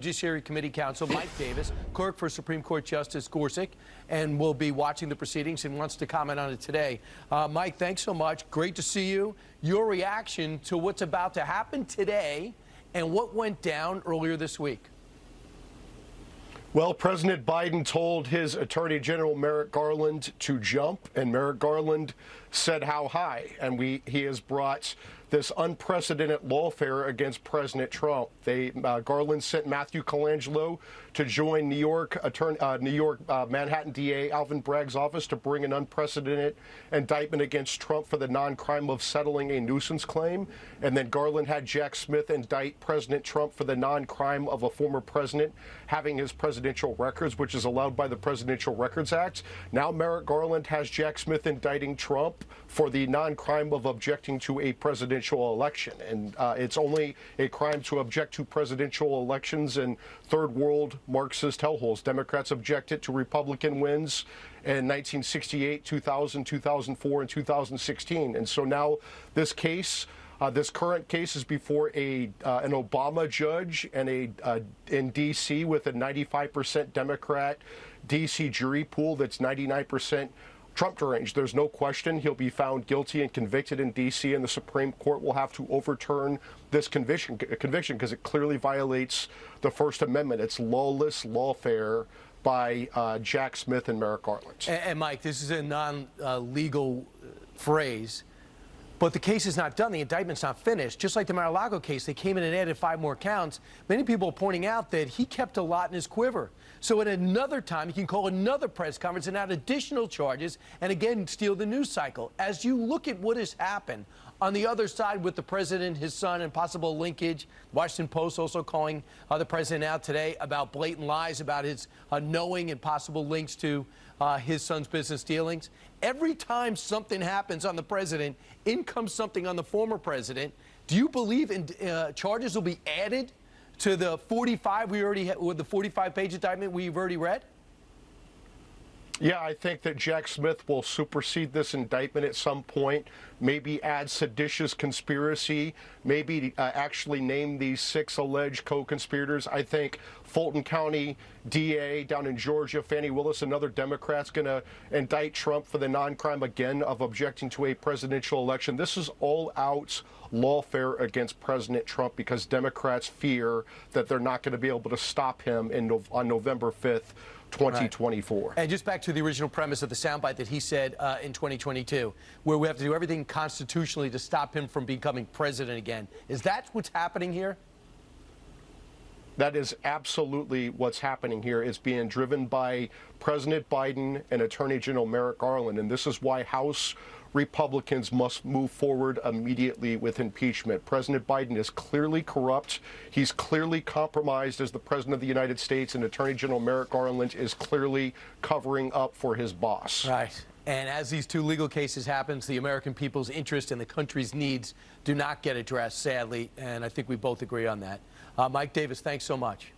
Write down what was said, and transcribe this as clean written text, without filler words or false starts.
Judiciary Committee Counsel Mike Davis, clerk for Supreme Court Justice Gorsuch, and will be watching the proceedings and wants to comment on it today. Mike, thanks so much. Great to see you. Your reaction to what's about to happen today and what went down earlier this week. Well, President Biden told his Attorney General Merrick Garland to jump, and Merrick Garland said how high. And he has brought this unprecedented lawfare against President Trump. Garland sent Matthew Colangelo to join New York Manhattan DA Alvin Bragg's office to bring an unprecedented indictment against Trump for the non-crime of settling a nuisance claim. And then Garland had Jack Smith indict President Trump for the non-crime of a former president having his presidential records, which is allowed by the Presidential Records Act. Now Merrick Garland has Jack Smith indicting Trump for the non-crime of objecting to a presidential election. And it's only a crime to object to presidential elections in third world Marxist hellholes. Democrats objected to Republican wins in 1968, 2000, 2004, and 2016. And so now this case, this current case is before an Obama judge and in D.C. with a 95% Democrat D.C. jury pool that's 99% Trump deranged. There's no question he'll be found guilty and convicted in D.C., and the Supreme Court will have to overturn this conviction because it clearly violates the First Amendment. It's lawless lawfare by Jack Smith and Merrick Garland. And Mike, this is a non-legal phrase, but the case is not done. The indictment's not finished. Just like the Mar-a-Lago case, they came in and added 5 more counts. Many people are pointing out that he kept a lot in his quiver. So at another time, he can call another press conference and add additional charges and again steal the news cycle. As you look at what has happened on the other side with the president, his son, and possible linkage, Washington Post also calling the president out today about blatant lies about his knowing and possible links to his son's business dealings. Every time something happens on the president, in comes something on the former president. Do you believe charges will be added to the 45 we already with the 45-page indictment we've already read? Yeah, I think that Jack Smith will supersede this indictment at some point, maybe add seditious conspiracy, maybe actually name these 6 alleged co-conspirators. I think Fulton County DA down in Georgia, Fannie Willis, another Democrat's going to indict Trump for the non-crime again of objecting to a presidential election. This is all out lawfare against President Trump because Democrats fear that they're not going to be able to stop him on November 5th, 2024. Right. And just back to the original premise of the soundbite that he said in 2022, where we have to do everything constitutionally to stop him from becoming president again. Is that what's happening here? That is absolutely what's happening here. It's being driven by President Biden and Attorney General Merrick Garland. And this is why House Republicans must move forward immediately with impeachment. President Biden is clearly corrupt. He's clearly compromised as the President of the United States, and Attorney General Merrick Garland is clearly covering up for his boss. Right. And as these 2 legal cases happen, the American people's interest and the country's needs do not get addressed, sadly, and I think we both agree on that. Mike Davis, thanks so much.